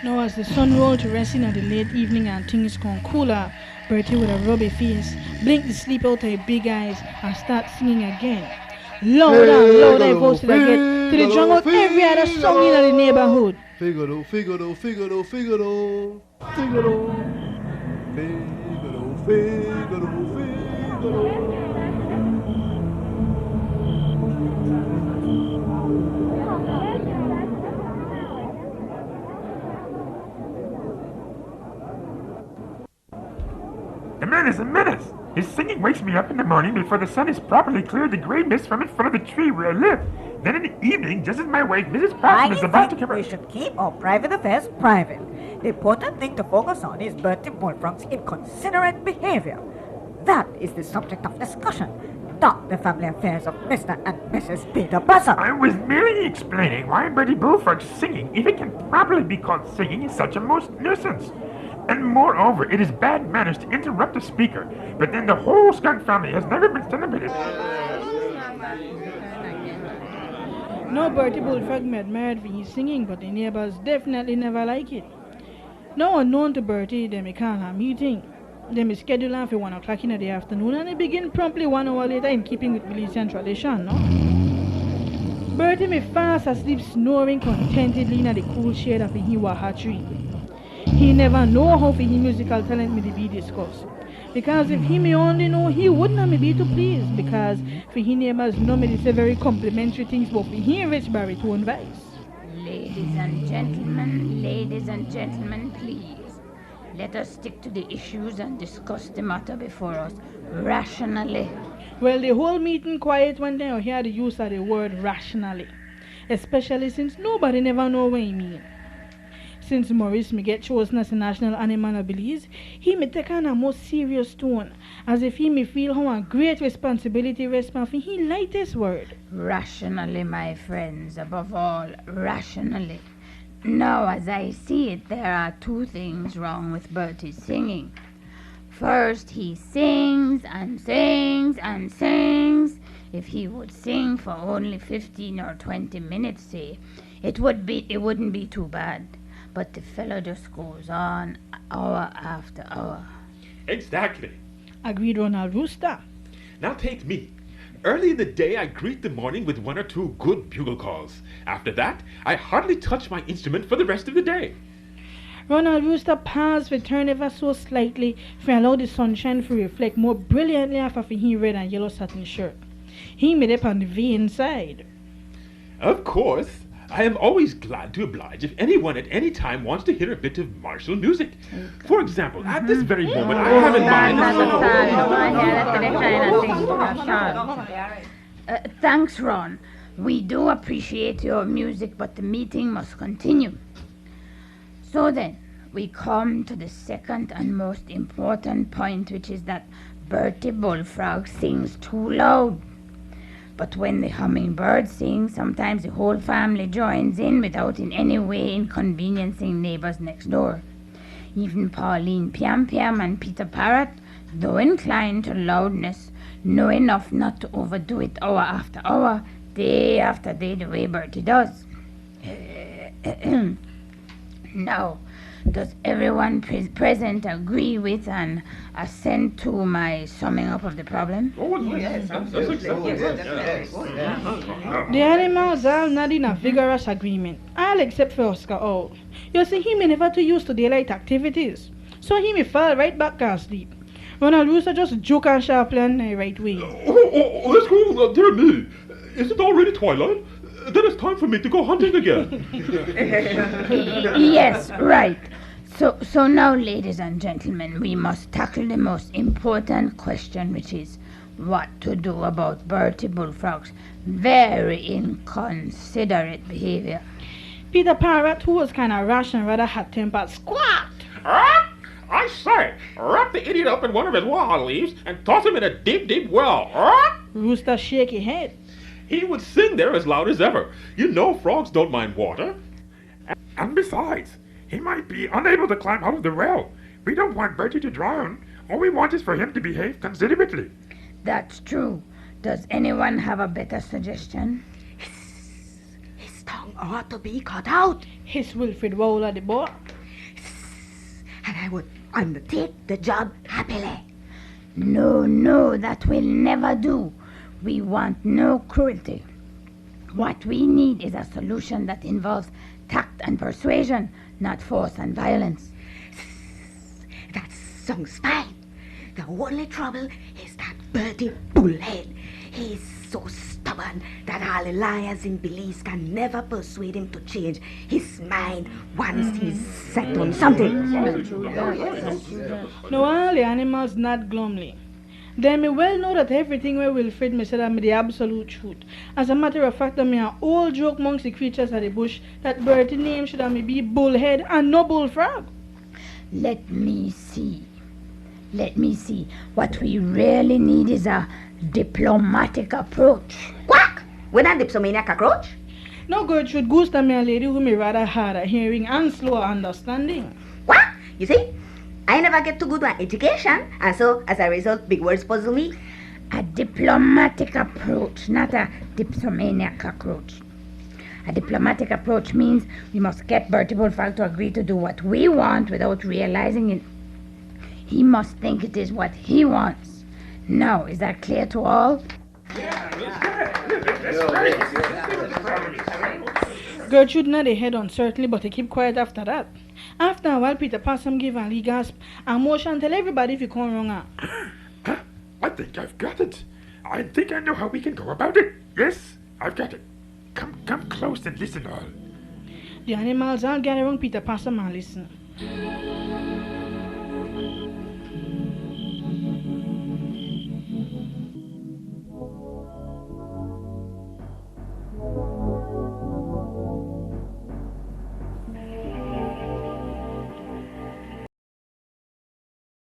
Now as the sun rolled to rest in the late evening and things gone cooler, Bertie with a rubby face blinked the sleep out of her big eyes and start singing again. Louder and louder her voice till I get till it drowned out every other song in the neighborhood. Figaro, Figaro, Figaro, Figaro, Figaro, Figaro, Figaro, Figaro. The man is a menace. His singing wakes me up in the morning before the sun has properly cleared the grey mist from in front of the tree where I live. Then in the evening, just as my wife, Mrs. Parsons, is about to come... We should keep our private affairs private. The important thing to focus on is Berti Bullfrog's inconsiderate behavior. That is the subject of discussion, not the family affairs of Mr. and Mrs. Peter Buzzard. I was merely explaining why Berti Bullfrog's singing, if it can properly be called singing, is such a most nuisance. And moreover, it is bad manners to interrupt a speaker. But then the whole skunk family has never been celebrated. No, Bertie Bullfrog made mad for his singing, but the neighbors definitely never like it. Now unknown to Bertie, they may call a meeting. They may schedule on for 1 o'clock in the afternoon and they begin promptly 1 hour later in keeping with Belizes tradition, no? Bertie may fast asleep snoring contentedly in the cool shade of a hiwaha tree. He never know how for his musical talent may be discussed. Because if he may only know, he would not be too pleased. Because for his neighbors know me say very complimentary things, but for his rich baritone voice. Ladies and gentlemen, please. Let us stick to the issues and discuss the matter before us rationally. Well, the whole meeting quiet when they hear the use of the word rationally. Especially since nobody never know what he mean. Since Maurice may get chosen as the national animal of Belize, he may take on a more serious tone, as if he may feel how a great responsibility rests on his lightest word. Rationally, my friends, above all, rationally. Now, as I see it, there are 2 things wrong with Bertie's singing. First, he sings and sings and sings. If he would sing for only 15 or 20 minutes, say, it wouldn't be too bad. But the fellow just goes on hour after hour. Exactly. Agreed Ronald Rooster. Now take me. Early in the day, I greet the morning with 1 or 2 good bugle calls. After that, I hardly touch my instrument for the rest of the day. Ronald Rooster paused to turn ever so slightly to allow the sunshine to reflect more brilliantly off of his red and yellow satin shirt. He made up on the V inside. Of course. I am always glad to oblige if anyone at any time wants to hear a bit of martial music. For example, at this very moment, I have in mind... Thanks, Ron. We do appreciate your music, but the meeting must continue. So then, we come to the second and most important point, which is that Berti Bullfrog sings too loud. But when the hummingbird sings, sometimes the whole family joins in without in any way inconveniencing neighbors next door. Even Pauline Piam Piam and Peter Parrot, though inclined to loudness, know enough not to overdo it hour after hour, day after day, the way Bertie does. Now, does everyone present agree with and assent to my summing up of the problem? Oh, yes, absolutely. The animals all nod in a vigorous agreement, all except for Oscar Owl. You see, he may never too used to daylight activities, so he may fall right back and sleep. Ronald Rooster just joke and sharply on the right way. Let's go, dear me. Is it already twilight? Then it's time for me to go hunting again. Yes, right. So now, ladies and gentlemen, we must tackle the most important question, which is what to do about Berti Bullfrog's very inconsiderate behavior. Peter Parrot, who was kind of rash and rather hot-tempered, squawked. I say, wrap the idiot up in one of his waha leaves and toss him in a deep, deep well. Rooster shake his head. He would sing there as loud as ever. You know frogs don't mind water. And besides, he might be unable to climb out of the well. We don't want Bertie to drown. All we want is for him to behave considerately. That's true. Does anyone have a better suggestion? His tongue. tongue ought to be cut out. His Wilfred Wowler at the bar. And I would undertake the job happily. No, that will never do. We want no cruelty. What we need is a solution that involves tact and persuasion, not force and violence. That sounds fine. The only trouble is that Berti Bullhead. He's so stubborn that all the liars in Belize can never persuade him to change his mind once he's set on something. No, all the animals not glumly. They may well know that everything where Wilfred may say that me the absolute truth. As a matter of fact, I mean an old joke amongst the creatures of the bush that Bertie name should have me be Bullhead and no Bullfrog. Let me see. What we really need is a diplomatic approach. Quack! With a dipsomaniac cockroach? No, Gertrude Goose that me a lady who may rather hard at hearing and slow at understanding. What? You see? I never get too good at education, and so, as a result, big words puzzle me. A diplomatic approach, not a dipsomaniac approach. A diplomatic approach means we must get Berti Bullfrog to agree to do what we want without realizing it. He must think it is what he wants. Now, is that clear to all? Gertrude nodded her head uncertainly, but he kept quiet after that. After a while, Peter Possum gave a lee gasp and motion tell everybody if you come wrong. I think I've got it. I think I know how we can go about it. Yes, I've got it. Come close and listen all. The animals all gather around Peter Possum and listen.